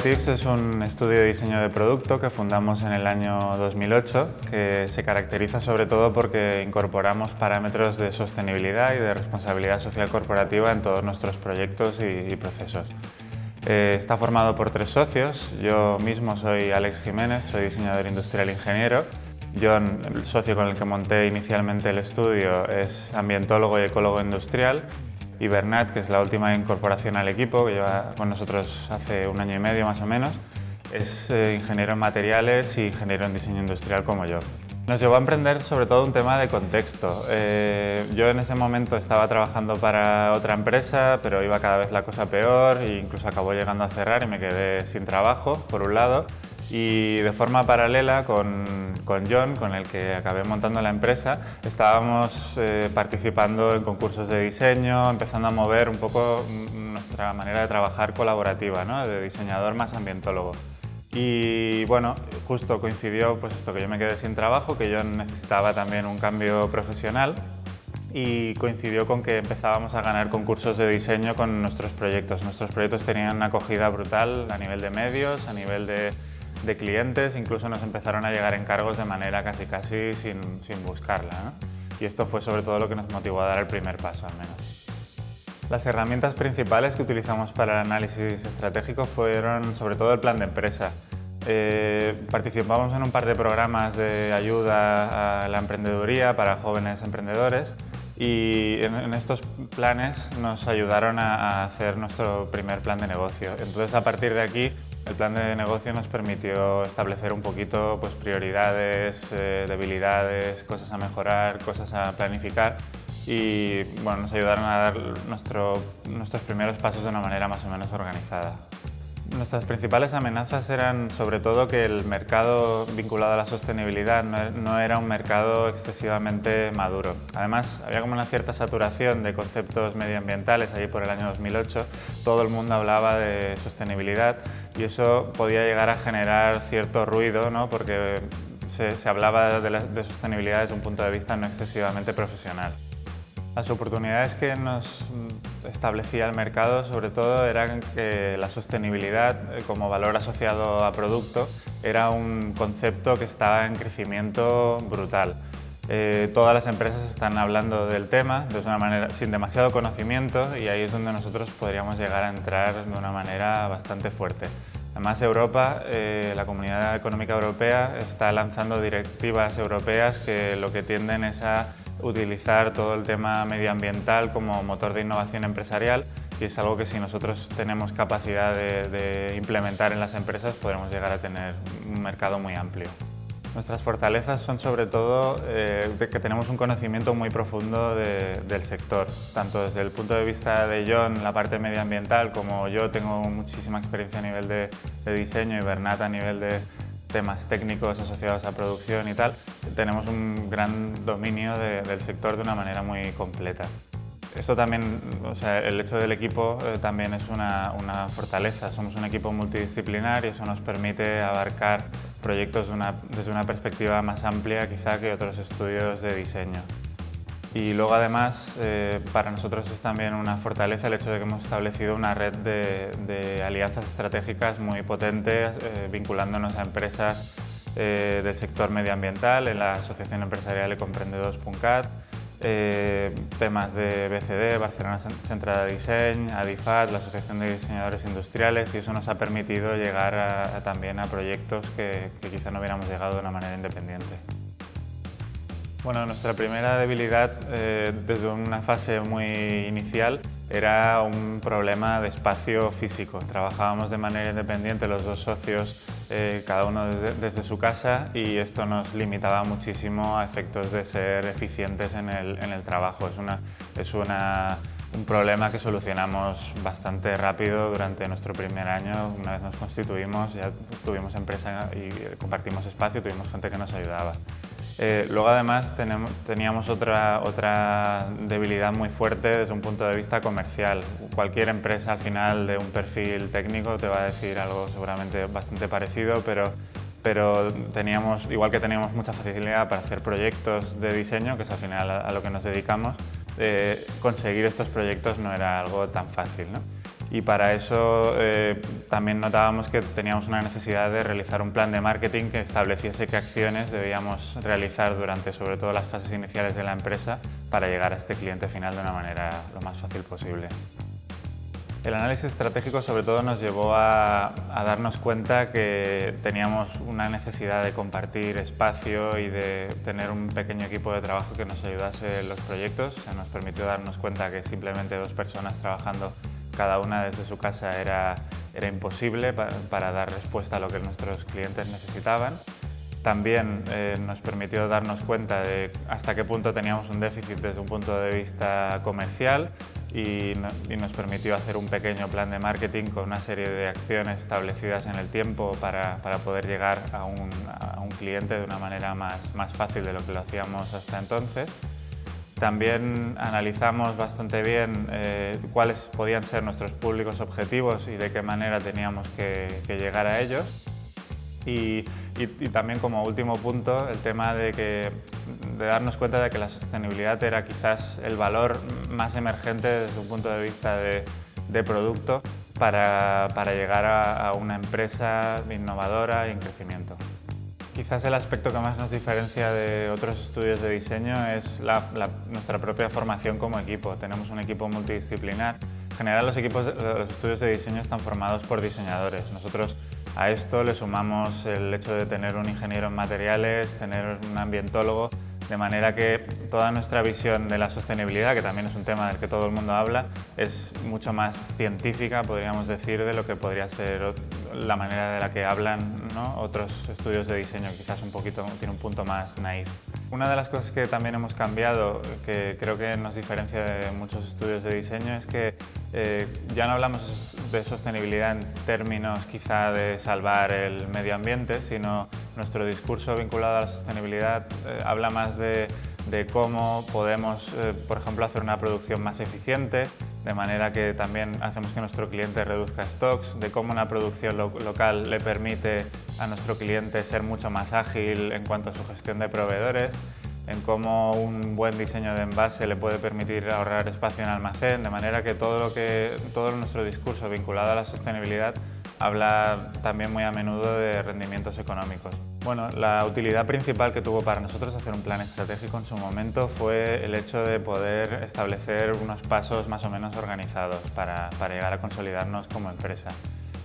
Creatives es un estudio de diseño de producto que fundamos en el año 2008, que se caracteriza sobre todo porque incorporamos parámetros de sostenibilidad y de responsabilidad social corporativa en todos nuestros proyectos y procesos. Está formado por 3 socios. Yo mismo soy Alex Jiménez, soy diseñador industrial e ingeniero. John, el socio con el que monté inicialmente el estudio, es ambientólogo y ecólogo industrial. Y Bernat, que es la última incorporación al equipo, que lleva con nosotros hace 1 año y medio más o menos, es ingeniero en materiales y ingeniero en diseño industrial como yo. Nos llevó a emprender sobre todo un tema de contexto. Yo en ese momento estaba trabajando para otra empresa, pero iba cada vez la cosa peor e incluso acabó llegando a cerrar y me quedé sin trabajo, por un lado. Y de forma paralela con John, con el que acabé montando la empresa, estábamos participando en concursos de diseño, empezando a mover un poco nuestra manera de trabajar colaborativa, ¿no? De diseñador más ambientólogo. Y bueno, justo coincidió pues esto, que yo me quedé sin trabajo, que yo necesitaba también un cambio profesional, y coincidió con que empezábamos a ganar concursos de diseño con nuestros proyectos. Nuestros proyectos tenían una acogida brutal a nivel de medios, a nivel de clientes, incluso nos empezaron a llegar encargos de manera casi sin buscarla, ¿no? Y esto fue sobre todo lo que nos motivó a dar el primer paso, al menos. Las herramientas principales que utilizamos para el análisis estratégico fueron sobre todo el plan de empresa. Participamos en un par de programas de ayuda a la emprendeduría para jóvenes emprendedores y en estos planes nos ayudaron a hacer nuestro primer plan de negocio. Entonces, a partir de aquí, el plan de negocio nos permitió establecer un poquito pues, prioridades, debilidades, cosas a mejorar, cosas a planificar y bueno, nos ayudaron a dar nuestros primeros pasos de una manera más o menos organizada. Nuestras principales amenazas eran sobre todo que el mercado vinculado a la sostenibilidad no era un mercado excesivamente maduro. Además, había como una cierta saturación de conceptos medioambientales allí por el año 2008. Todo el mundo hablaba de sostenibilidad y eso podía llegar a generar cierto ruido, ¿no? Porque se hablaba de sostenibilidad desde un punto de vista no excesivamente profesional. Las oportunidades que nos establecía el mercado sobre todo eran que la sostenibilidad como valor asociado a producto era un concepto que estaba en crecimiento brutal. Todas las empresas están hablando del tema de una manera sin demasiado conocimiento y ahí es donde nosotros podríamos llegar a entrar de una manera bastante fuerte. Además, Europa, la Comunidad Económica Europea, está lanzando directivas europeas que lo que tienden es a utilizar todo el tema medioambiental como motor de innovación empresarial y es algo que si nosotros tenemos capacidad de implementar en las empresas podremos llegar a tener un mercado muy amplio. Nuestras fortalezas son sobre todo que tenemos un conocimiento muy profundo del sector, tanto desde el punto de vista de John, la parte medioambiental, como yo tengo muchísima experiencia a nivel de diseño y Bernat a nivel de temas técnicos asociados a producción y tal. Tenemos un gran dominio del sector de una manera muy completa. Esto también, o sea, el hecho del equipo también es una fortaleza. Somos un equipo multidisciplinar y eso nos permite abarcar proyectos desde una perspectiva más amplia quizá que otros estudios de diseño. Y luego además para nosotros es también una fortaleza el hecho de que hemos establecido una red de alianzas estratégicas muy potentes vinculándonos a empresas del sector medioambiental en la Asociación Empresarial Ecoemprendedors.cat, temas de BCD, Barcelona Centre de Disseny, ADIFAT, la Asociación de Diseñadores Industriales y eso nos ha permitido llegar también a proyectos que quizá no hubiéramos llegado de una manera independiente. Bueno, nuestra primera debilidad desde una fase muy inicial era un problema de espacio físico. Trabajábamos de manera independiente los 2 socios, cada uno desde su casa y esto nos limitaba muchísimo a efectos de ser eficientes en el trabajo. Es un problema que solucionamos bastante rápido durante nuestro primer año. Una vez nos constituimos, ya tuvimos empresa y compartimos espacio, tuvimos gente que nos ayudaba. Luego además teníamos otra debilidad muy fuerte desde un punto de vista comercial. Cualquier empresa al final de un perfil técnico te va a decir algo seguramente bastante parecido, pero igual que teníamos mucha facilidad para hacer proyectos de diseño, que es al final a lo que nos dedicamos, conseguir estos proyectos no era algo tan fácil, ¿no? y para eso también notábamos que teníamos una necesidad de realizar un plan de marketing que estableciese qué acciones debíamos realizar durante sobre todo las fases iniciales de la empresa para llegar a este cliente final de una manera lo más fácil posible. El análisis estratégico sobre todo nos llevó a darnos cuenta que teníamos una necesidad de compartir espacio y de tener un pequeño equipo de trabajo que nos ayudase en los proyectos. Se nos permitió darnos cuenta que simplemente 2 personas trabajando cada una desde su casa era imposible para dar respuesta a lo que nuestros clientes necesitaban. También nos permitió darnos cuenta de hasta qué punto teníamos un déficit desde un punto de vista comercial y nos permitió hacer un pequeño plan de marketing con una serie de acciones establecidas en el tiempo para poder llegar a un cliente de una manera más fácil de lo que lo hacíamos hasta entonces. También analizamos bastante bien cuáles podían ser nuestros públicos objetivos y de qué manera teníamos que llegar a ellos. Y también como último punto, el tema de darnos cuenta de que la sostenibilidad era quizás el valor más emergente desde un punto de vista de producto para llegar a una empresa innovadora y en crecimiento. Quizás el aspecto que más nos diferencia de otros estudios de diseño es nuestra propia formación como equipo. Tenemos un equipo multidisciplinar. En general los estudios de diseño están formados por diseñadores. Nosotros a esto le sumamos el hecho de tener un ingeniero en materiales, tener un ambientólogo, de manera que toda nuestra visión de la sostenibilidad, que también es un tema del que todo el mundo habla, es mucho más científica, podríamos decir, de lo que podría ser la manera de la que hablan, ¿no?, otros estudios de diseño, quizás tiene un punto más naif. Una de las cosas que también hemos cambiado, que creo que nos diferencia de muchos estudios de diseño, es que ya no hablamos de sostenibilidad en términos quizá de salvar el medio ambiente, sino nuestro discurso vinculado a la sostenibilidad habla más de cómo podemos, por ejemplo, hacer una producción más eficiente, de manera que también hacemos que nuestro cliente reduzca stocks, de cómo una producción local le permite a nuestro cliente ser mucho más ágil en cuanto a su gestión de proveedores, en cómo un buen diseño de envase le puede permitir ahorrar espacio en almacén, de manera que todo nuestro discurso vinculado a la sostenibilidad habla también muy a menudo de rendimientos económicos. Bueno, la utilidad principal que tuvo para nosotros hacer un plan estratégico en su momento fue el hecho de poder establecer unos pasos más o menos organizados para llegar a consolidarnos como empresa.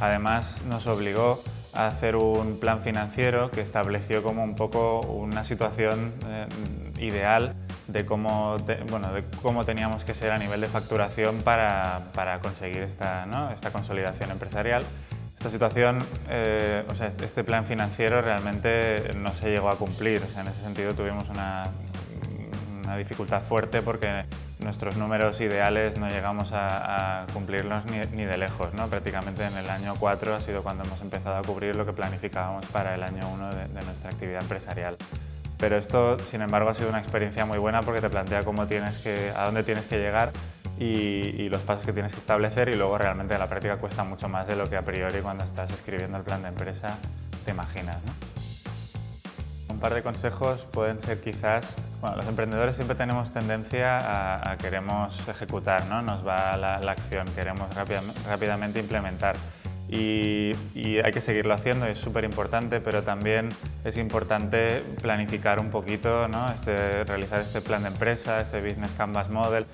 Además, nos obligó a hacer un plan financiero que estableció como un poco una situación ideal de cómo teníamos que ser a nivel de facturación para conseguir esta consolidación empresarial. Esta situación, este plan financiero realmente no se llegó a cumplir. En ese sentido tuvimos una dificultad fuerte porque nuestros números ideales no llegamos a cumplirlos ni de lejos, ¿no? Prácticamente en el año 4 ha sido cuando hemos empezado a cubrir lo que planificábamos para el año 1 de nuestra actividad empresarial. Pero esto, sin embargo, ha sido una experiencia muy buena porque te plantea a dónde tienes que llegar y los pasos que tienes que establecer, y luego realmente en la práctica cuesta mucho más de lo que a priori cuando estás escribiendo el plan de empresa te imaginas, ¿no? Un par de consejos pueden ser quizás, los emprendedores siempre tenemos tendencia a queremos ejecutar, ¿no? Nos va la acción, queremos rápidamente implementar. Y hay que seguirlo haciendo, es súper importante, pero también es importante planificar un poquito, ¿no? Realizar este plan de empresa, este Business Canvas Model,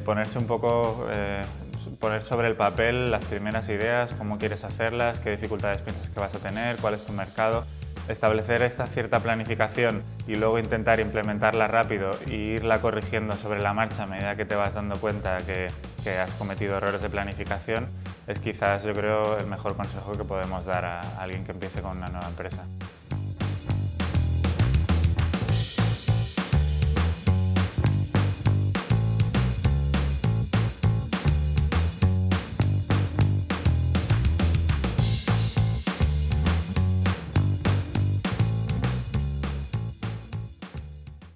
poner sobre el papel las primeras ideas, cómo quieres hacerlas, qué dificultades piensas que vas a tener, cuál es tu mercado. Establecer esta cierta planificación y luego intentar implementarla rápido e irla corrigiendo sobre la marcha a medida que te vas dando cuenta que has cometido errores de planificación es quizás, yo creo, el mejor consejo que podemos dar a alguien que empiece con una nueva empresa.